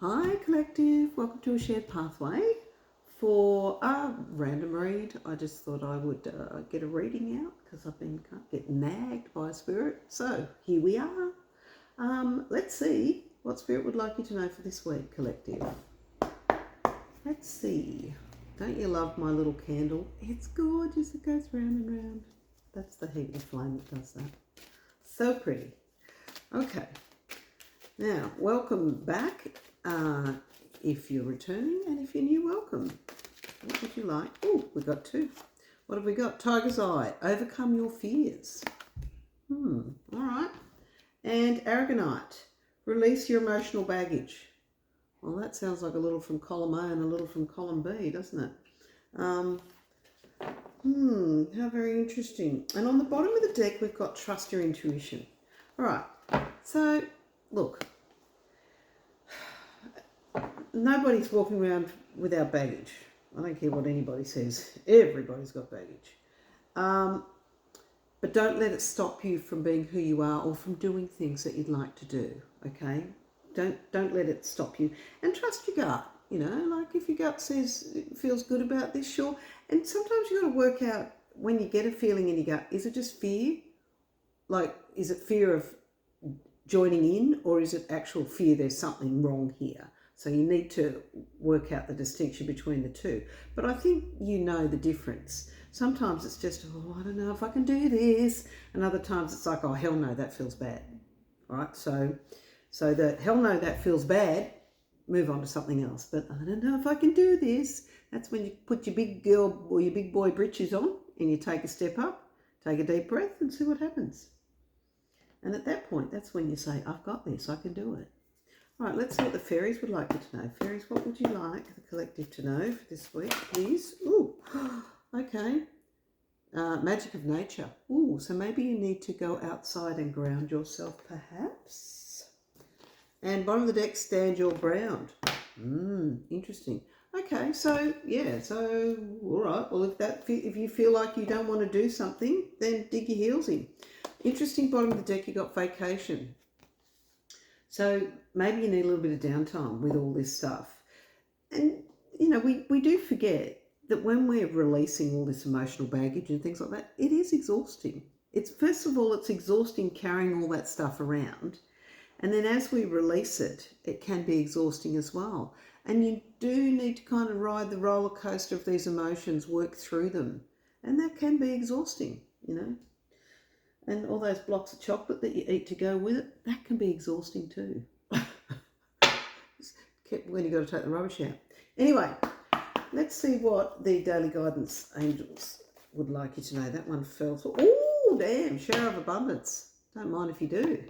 Hi Collective, welcome to a shared pathway. For a random read, I just thought I would get a reading out because I've been getting nagged by Spirit. So here we are. Let's see what Spirit would like you to know for this week, Collective. Let's see. Don't you love my little candle? It's gorgeous. It goes round and round. That's the heat of the flame that does that. So pretty. Okay. Now, welcome back. If you're returning, and if you're new, welcome. What would you like? Oh, we got two. What have we got? Tiger's Eye. Overcome your fears. All right. And Aragonite. Release your emotional baggage. Well, that sounds like a little from column A and a little from column B, doesn't it? How very interesting. And on the bottom of the deck, we've got trust your intuition. All right. So, look. Nobody's walking around without baggage. I don't care what anybody says. Everybody's got baggage. But don't let it stop you from being who you are or from doing things that you'd like to do, okay? Don't let it stop you. And trust your gut, you know, like if your gut says it feels good about this, sure. And sometimes you've got to work out when you get a feeling in your gut, is it just fear? Like, is it fear of joining in, or is it actual fear there's something wrong here? So you need to work out the distinction between the two. But I think you know the difference. Sometimes it's just, oh, I don't know if I can do this. And other times it's like, oh, hell no, that feels bad. All right, so the hell no, that feels bad, move on to something else. But I don't know if I can do this. That's when you put your big girl or your big boy britches on and you take a step up, take a deep breath and see what happens. And at that point, that's when you say, I've got this, I can do it. All right, let's see what the fairies would like you to know. Fairies, what would you like the collective to know for this week, please? Ooh, okay. Magic of nature. Ooh, so maybe you need to go outside and ground yourself, perhaps. And bottom of the deck, stand your ground. Interesting. Okay, so yeah, so all right. Well, if you feel like you don't want to do something, then dig your heels in. Interesting. Bottom of the deck, you got vacation. So maybe you need a little bit of downtime with all this stuff. And, you know, we do forget that when we're releasing all this emotional baggage and things like that, it is exhausting. First of all, it's exhausting carrying all that stuff around. And then as we release it, it can be exhausting as well. And you do need to kind of ride the roller coaster of these emotions, work through them. And that can be exhausting, you know. And all those blocks of chocolate that you eat to go with it, that can be exhausting too. When you've got to take the rubbish out. Anyway, let's see what the daily guidance angels would like you to know. That one fell. Oh, damn, shower of abundance. Don't mind if you do.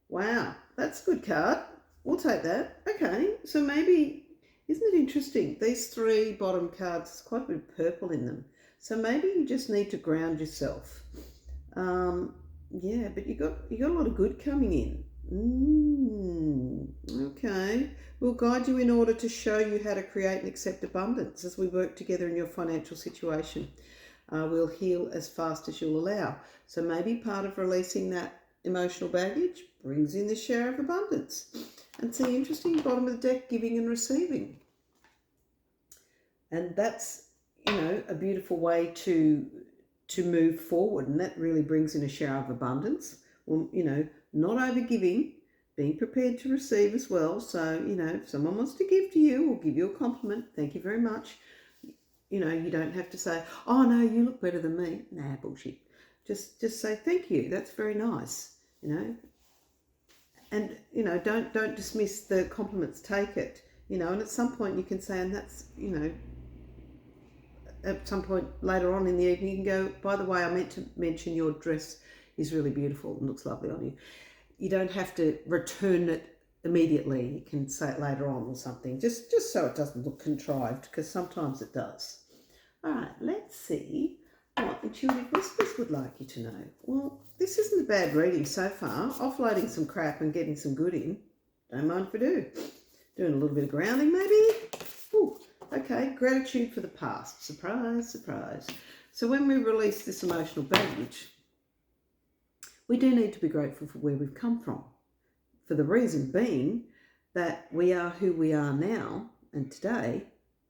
Wow, that's a good card. We'll take that. Okay, so maybe, isn't it interesting? These three bottom cards, there's quite a bit of purple in them. So maybe you just need to ground yourself. Yeah, but you got a lot of good coming in. Okay. We'll guide you in order to show you how to create and accept abundance as we work together in your financial situation. We'll heal as fast as you'll allow. So maybe part of releasing that emotional baggage brings in the share of abundance. And see, interesting, bottom of the deck, giving and receiving. And that's, you know, a beautiful way to move forward, and that really brings in a shower of abundance. Well, you know, not overgiving, being prepared to receive as well. So, you know, if someone wants to give to you or give you a compliment, thank you very much. You know, you don't have to say, oh no, you look better than me. Nah, bullshit. Just say thank you. That's very nice, you know. And, you know, don't dismiss the compliments, take it, you know, and at some point you can say, and that's, you know, at some point later on in the evening, you can go, by the way, I meant to mention your dress is really beautiful and looks lovely on you. You don't have to return it immediately. You can say it later on or something, just so it doesn't look contrived, because sometimes it does. All right, let's see what Intuitive Whispers would like you to know. Well, this isn't a bad reading so far. Offloading some crap and getting some good in. Don't mind if I do. Doing a little bit of grounding maybe. Ooh. Okay, gratitude for the past. Surprise, surprise. So when we release this emotional baggage, we do need to be grateful for where we've come from. For the reason being, that we are who we are now and today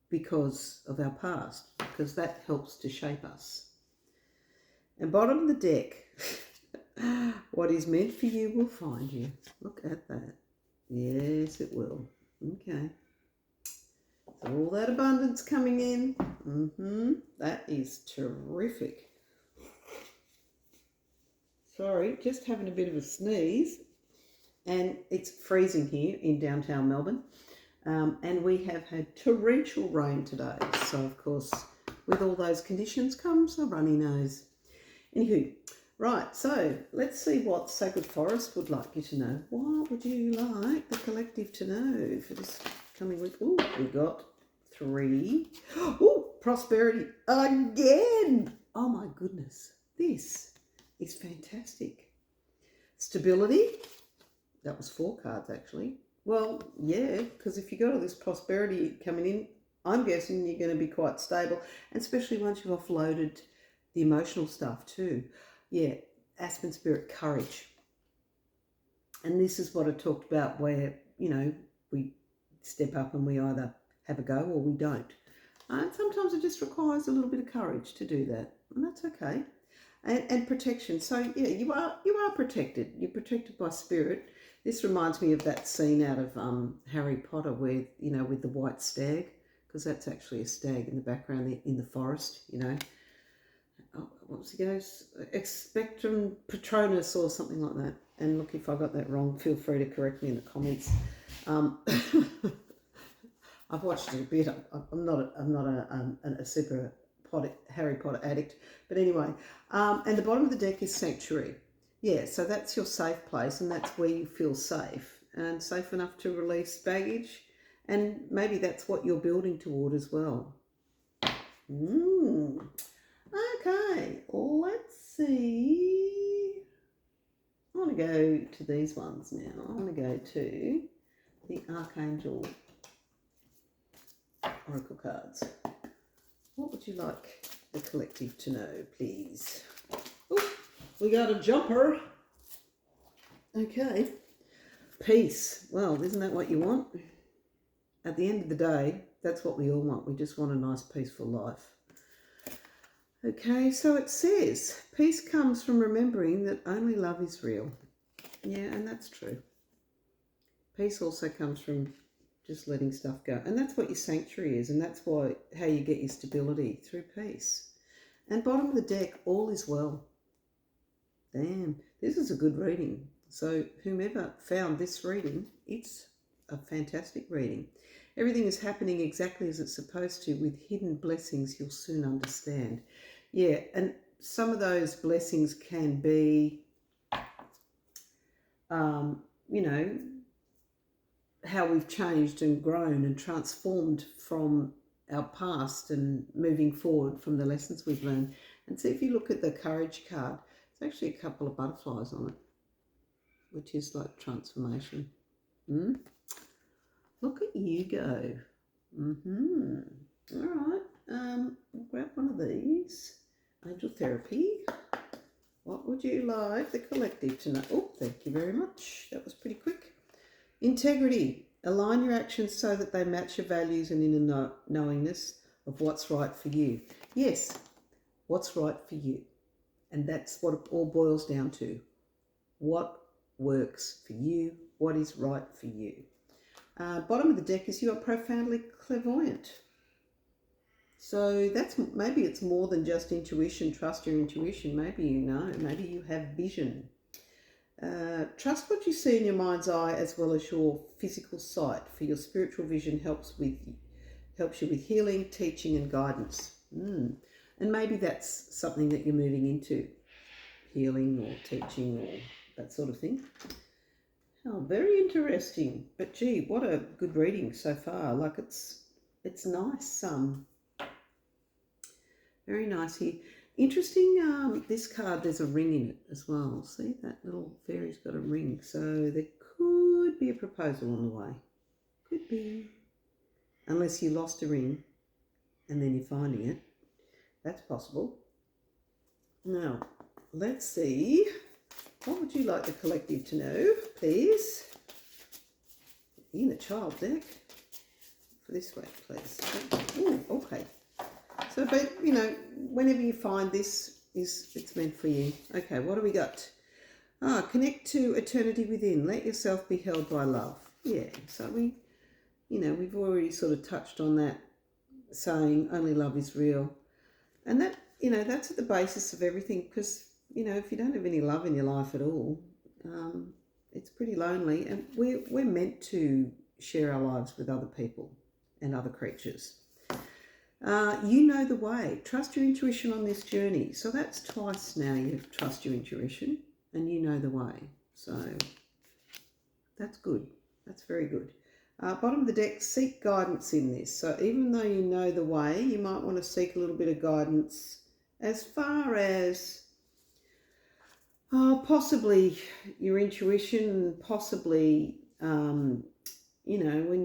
because of our past, because that helps to shape us. And bottom of the deck, what is meant for you will find you. Look at that. Yes, it will. Okay. So all that abundance coming in. That is terrific. Sorry, just having a bit of a sneeze. And it's freezing here in downtown Melbourne. And we have had torrential rain today. So, of course, with all those conditions comes a runny nose. Anywho, right, so let's see what Sacred Forest would like you to know. What would you like the collective to know for this coming week? Oh, we got 3. Oh, prosperity again. Oh, my goodness. This is fantastic. Stability. That was 4 cards, actually. Well, yeah, because if you got all this prosperity coming in, I'm guessing you're going to be quite stable, and especially once you've offloaded the emotional stuff too. Yeah, Aspen Spirit, courage. And this is what I talked about where, you know, we step up and we either have a go or we don't. And sometimes it just requires a little bit of courage to do that, and that's okay. And protection. So, yeah, you are protected. You're protected by spirit. This reminds me of that scene out of Harry Potter where, you know, with the white stag, because that's actually a stag in the background in the forest, you know. Oh, what was he goes? Expectum Patronus or something like that. And look, if I got that wrong, feel free to correct me in the comments. I've watched it a bit. I'm not a super Harry Potter addict, but anyway. And the bottom of the deck is Sanctuary. Yeah, so that's your safe place, and that's where you feel safe and safe enough to release baggage, and maybe that's what you're building toward as well. Okay, let's see. I want to go to these ones now. I want to go to the Archangel Oracle cards. What would you like the collective to know, please? Oh, we got a jumper. Okay. Peace. Well, isn't that what you want? At the end of the day, that's what we all want. We just want a nice, peaceful life. Okay, so it says, peace comes from remembering that only love is real. Yeah, and that's true. Peace also comes from just letting stuff go. And that's what your sanctuary is, and that's how you get your stability, through peace. And bottom of the deck, all is well. Damn, this is a good reading. So whomever found this reading, it's a fantastic reading. Everything is happening exactly as it's supposed to, with hidden blessings you'll soon understand. Yeah, and some of those blessings can be, you know, how we've changed and grown and transformed from our past and moving forward from the lessons we've learned. And so if you look at the courage card, there's actually a couple of butterflies on it, which is like transformation. Look at you go. All right. I'll grab one of these. Angel Therapy. What would you like the collective to know? Oh, thank you very much. That was pretty quick. Integrity. Align your actions so that they match your values and inner knowingness of what's right for you. Yes, what's right for you. And that's what it all boils down to. What works for you? What is right for you? Bottom of the deck is you are profoundly clairvoyant. So that's, maybe it's more than just intuition. Trust your intuition. Maybe you know. Maybe you have vision. Trust what you see in your mind's eye as well as your physical sight, for your spiritual vision helps you with healing, teaching and guidance. And maybe that's something that you're moving into, healing or teaching or that sort of thing. Oh, very interesting. But gee, what a good reading so far. Like it's nice. Very nice here. Interesting, this card, there's a ring in it as well. See, that little fairy's got a ring. So there could be a proposal on the way. Could be. Unless you lost a ring and then you're finding it. That's possible. Now, let's see. What would you like the collective to know, please? inner child deck for this week, please. Ooh, okay. So, but, you know, whenever you find this, it's meant for you. Okay, what do we got? Connect to eternity within. Let yourself be held by love. Yeah, so we've already sort of touched on that saying, only love is real. And that, that's at the basis of everything, because, if you don't have any love in your life at all, it's pretty lonely. And we're meant to share our lives with other people and other creatures. You know the way. Trust your intuition on this journey. So that's twice now you trust your intuition and you know the way. So that's good. That's very good. Bottom of the deck, seek guidance in this. So even though you know the way, you might want to seek a little bit of guidance as far as possibly your intuition, possibly, when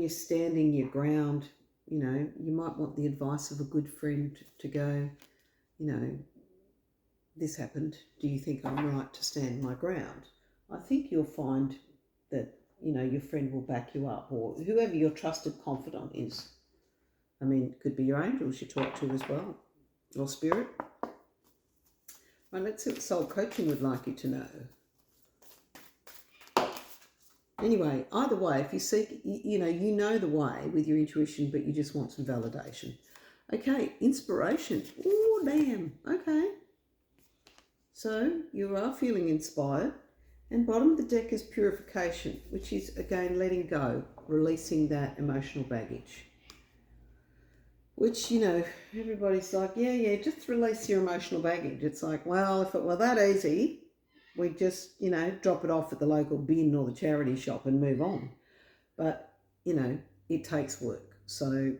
you're standing your ground, you might want the advice of a good friend to go, this happened. Do you think I'm right to stand my ground? I think you'll find that, your friend will back you up, or whoever your trusted confidant is. I mean, it could be your angels you talk to as well, or spirit. Right, let's see what soul coaching would like you to know. Anyway, either way, if you seek, you know the way with your intuition, but you just want some validation. Okay, inspiration. Oh, damn. Okay. So you are feeling inspired. And bottom of the deck is purification, which is, again, letting go, releasing that emotional baggage. Which, everybody's like, yeah, just release your emotional baggage. It's like, well, if it were that easy, we'd just, drop it off at the local bin or the charity shop and move on. But, it takes work. So,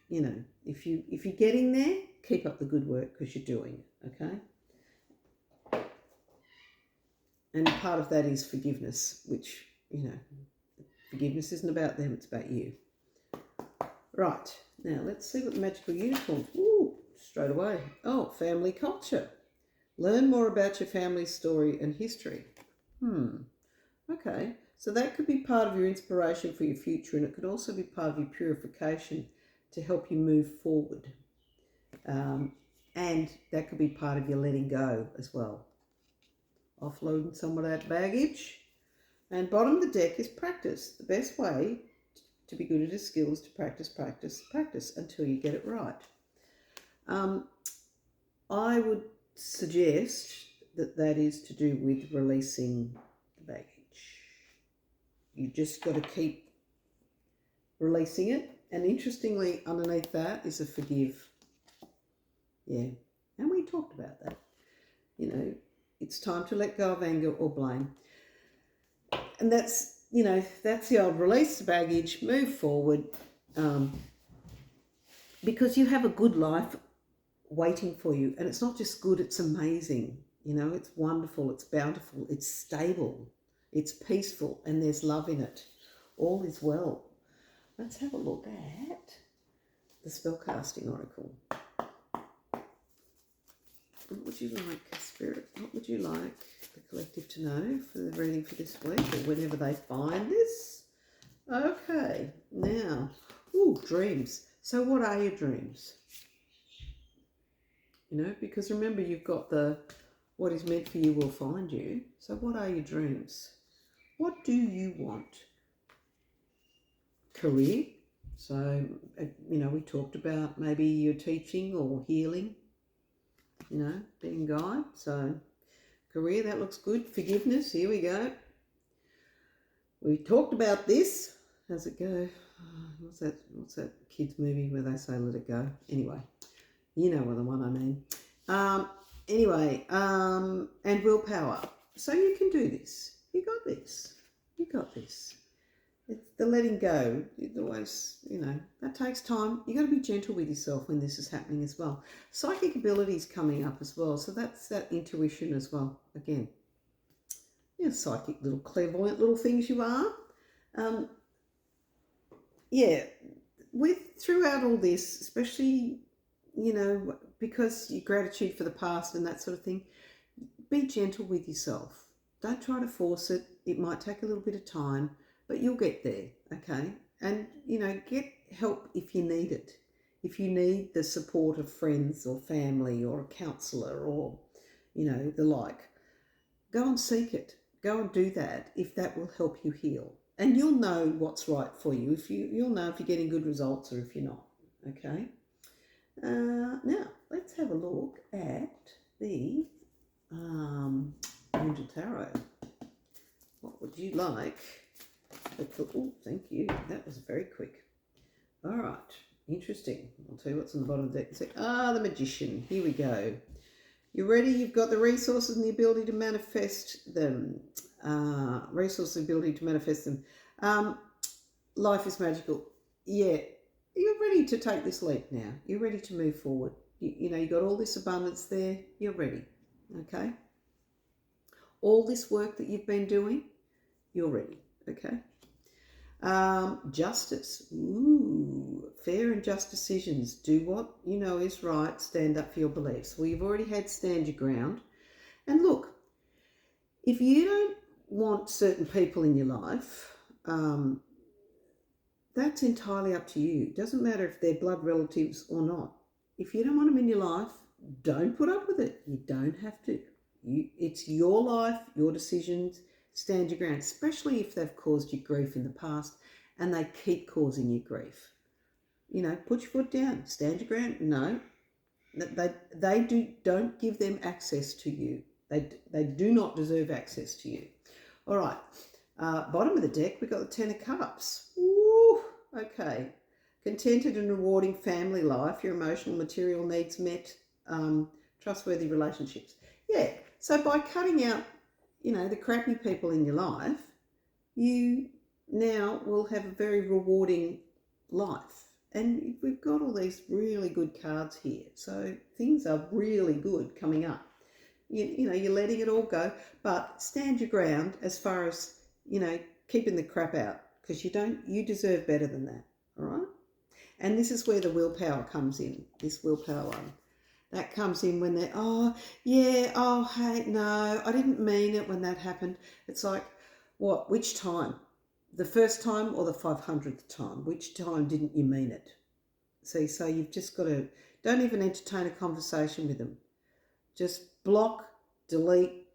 if you're getting there, keep up the good work because you're doing it, okay? And part of that is forgiveness, which, forgiveness isn't about them, it's about you. Right, now let's see what the magical unicorns, straight away. Oh, family culture. Learn more about your family story and history. Okay, so that could be part of your inspiration for your future, and it could also be part of your purification to help you move forward. And that could be part of your letting go as well. Offloading some of that baggage. And bottom of the deck is practice. The best way to be good at a skill is to practice until you get it right. I would suggest that is to do with releasing the baggage. You just got to keep releasing it. And interestingly, underneath that is a forgive. Yeah. And we talked about that. It's time to let go of anger or blame. And that's the old release the baggage, move forward, because you have a good life waiting for you. And it's not just good, it's amazing. It's wonderful, it's bountiful, it's stable, it's peaceful, and there's love in it. All is well. Let's have a look at the spellcasting oracle. What would you like, Spirit? What would you like the collective to know for the reading for this week, or whenever they find this? Okay, now, dreams. So what are your dreams? Because remember, you've got the what is meant for you will find you. So what are your dreams? What do you want? Career. So, we talked about maybe you're teaching or healing. Being a guide. So career, that looks good. Forgiveness, here we go. We talked about this. How's it go? What's that kids movie where they say let it go? Anyway, you know what the one I mean. And willpower. So you can do this. You got this. You got this. It's the letting go. It always, that takes time. You got to be gentle with yourself when this is happening as well. Psychic abilities coming up as well. So that's that intuition as well. Again, psychic little clairvoyant little things you are. Throughout all this, especially, because your gratitude for the past and that sort of thing, be gentle with yourself. Don't try to force it. It might take a little bit of time. but you'll get there, okay? And, you know, get help if you need it. If you need the support of friends or family or a counsellor or, you know, the like, go and seek it. Go and do that if that will help you heal. And you'll know what's right for you. You'll know if you're getting good results or if you're not, okay? Now, let's have a look at the Angel Tarot. What would you like? Oh, thank you. That was very quick. All right. Interesting. I'll tell you what's on the bottom of the deck. The Magician. Here we go. You ready? You've got the resources and the ability to manifest them. Resources and ability to manifest them. Life is magical. Yeah. You're ready to take this leap now. You're ready to move forward. You know, you got all this abundance there. You're ready. Okay? All this work that you've been doing, you're ready. Okay? Justice. Ooh, fair and just decisions. Do what you know is right. Stand up for your beliefs. Well, you've already had stand your ground. And look, if you don't want certain people in your life, that's entirely up to you. It doesn't matter if they're blood relatives or not. If you don't want them in your life, don't put up with it. You don't have to. It's your life, your decisions. Stand your ground, especially if they've caused you grief in the past and they keep causing you grief. You know, put your foot down, stand your ground. No, don't give them access to you. They do not deserve access to you. All right, bottom of the deck, we've got the Ten of Cups. Ooh, okay. Contented and rewarding family life, your emotional, material needs met, trustworthy relationships. Yeah, so by cutting out, you know, the crappy people in your life, you now will have a very rewarding life. And we've got all these really good cards here. So things are really good coming up. You know, you're letting it all go, but stand your ground as far as, you know, keeping the crap out, because you deserve better than that. All right? And this is where the willpower comes in, this willpower one. That comes in when they're, hey, no, I didn't mean it when that happened. It's like, what, which time? The first time or the 500th time? Which time didn't you mean it? See, so you've just got to, don't even entertain a conversation with them. Just block, delete,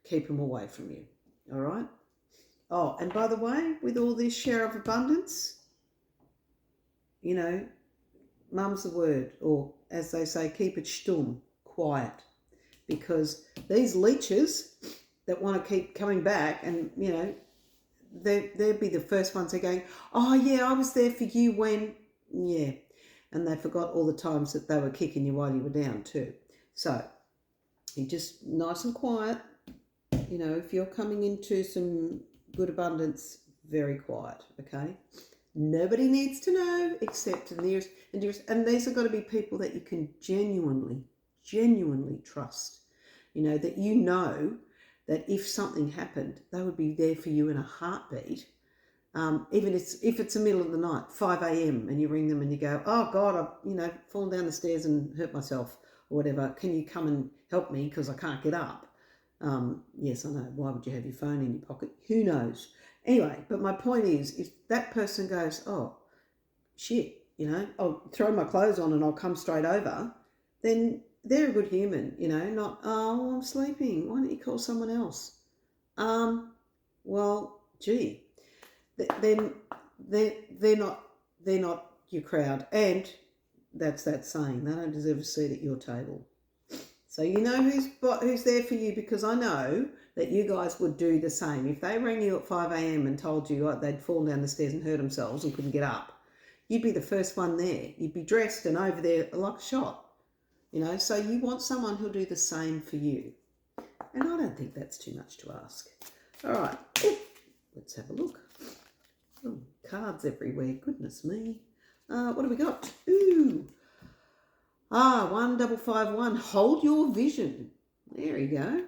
keep them away from you, all right? Oh, and by the way, with all this share of abundance, you know, mum's the word, or as they say, keep it stumm, quiet, because these leeches that want to keep coming back and, you know, they'll be the first ones that are going, oh yeah, I was there for you when, yeah, and they forgot all the times that they were kicking you while you were down too. So you just nice and quiet, you know, if you're coming into some good abundance, very quiet, okay? Nobody needs to know except the nearest and dearest. And these have got to be people that you can genuinely trust. You know, that if something happened, they would be there for you in a heartbeat. Even if it's the middle of the night, 5 a.m. and you ring them and you go, oh God, I've fallen down the stairs and hurt myself or whatever. Can you come and help me because I can't get up? Yes, I know. Why would you have your phone in your pocket? Who knows? Anyway, but my point is, if that person goes, oh, shit, you know, I'll throw my clothes on and I'll come straight over, then they're a good human, you know, not, oh, I'm sleeping. Why don't you call someone else? Well, gee, then they're not your crowd. And that's that saying, they don't deserve a seat at your table. So you know who's there for you, because I know that you guys would do the same. If they rang you at 5 a.m. and told you they'd fallen down the stairs and hurt themselves and couldn't get up, you'd be the first one there. You'd be dressed and over there like a shot. You know, so you want someone who'll do the same for you. And I don't think that's too much to ask. All right, let's have a look. Oh, cards everywhere, goodness me. What do we got? Ooh. 1551, hold your vision. There you go.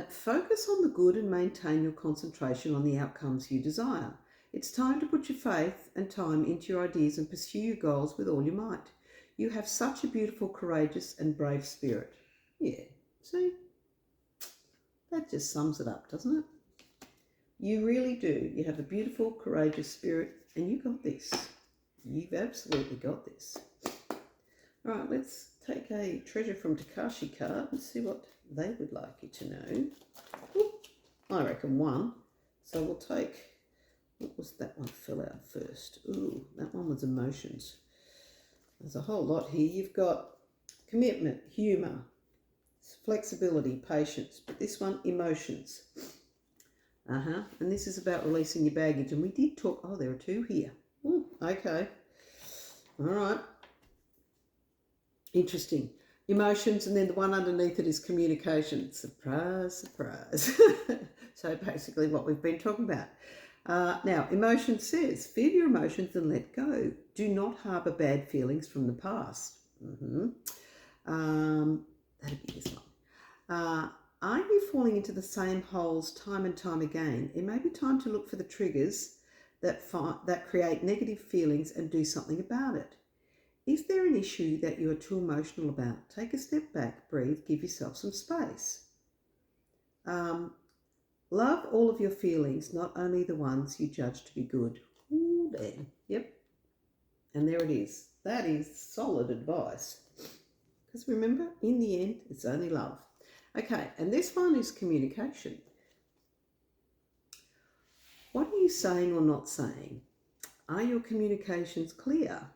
Focus on the good and maintain your concentration on the outcomes you desire. It's time to put your faith and time into your ideas and pursue your goals with all your might. You have such a beautiful, courageous and brave spirit. Yeah, see? That just sums it up, doesn't it? You really do. You have a beautiful, courageous spirit, and you got this. You've absolutely got this. All right, let's take a treasure from Takashi card and see what they would like you to know. Ooh, I reckon one. So we'll take, what was that one fell out first? Ooh, that one was emotions. There's a whole lot here. You've got commitment, humour, flexibility, patience, but this one, emotions. And this is about releasing your baggage. And we did talk, oh, there are two here. Ooh, okay. All right. Interesting. Emotions, and then the one underneath it is communication. Surprise, surprise. So basically what we've been talking about. Now, emotion says, feel your emotions and let go. Do not harbour bad feelings from the past. That'd be this one. Are you falling into the same holes time and time again? It may be time to look for the triggers that create negative feelings and do something about it. Is there an issue that you are too emotional about? Take a step back, breathe, give yourself some space. Love all of your feelings, not only the ones you judge to be good. Ooh, then. Yep. And there it is. That is solid advice. Because remember, in the end, it's only love. Okay, and this one is communication. What are you saying or not saying? Are your communications clear?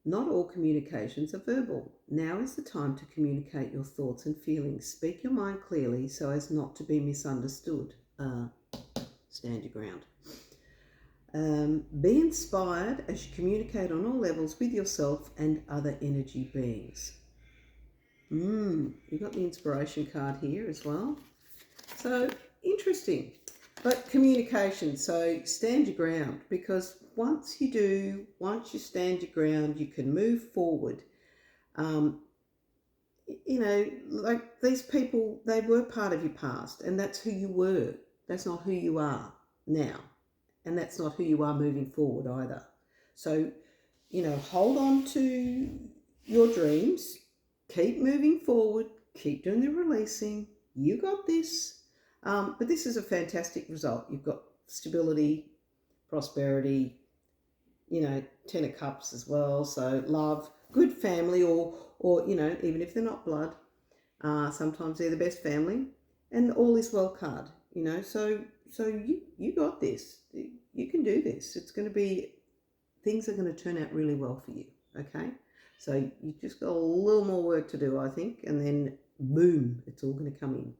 Not all communications are verbal. Now is the time to communicate your thoughts and feelings. Speak your mind clearly so as not to be misunderstood. Stand your ground. Be inspired as you communicate on all levels with yourself and other energy beings. You've got the inspiration card here as well. So, interesting. But communication, so stand your ground, because once you stand your ground, you can move forward. Like these people, they were part of your past, and that's who you were. That's not who you are now. And that's not who you are moving forward either. So, hold on to your dreams. Keep moving forward. Keep doing the releasing. You got this. But this is a fantastic result. You've got stability, prosperity, Ten of Cups as well. So love, good family, or even if they're not blood, sometimes they're the best family, and all is well card. So you got this. You can do this. Things are going to turn out really well for you. Okay. So you just got a little more work to do, I think, and then boom, it's all going to come in.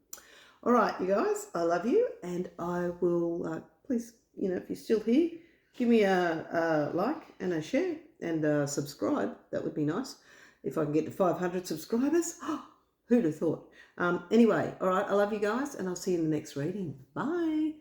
All right, you guys, I love you, and I will, please, if you're still here, give me a like and a share and subscribe. That would be nice. If I can get to 500 subscribers, who'd have thought? Anyway, all right, I love you guys, and I'll see you in the next reading. Bye.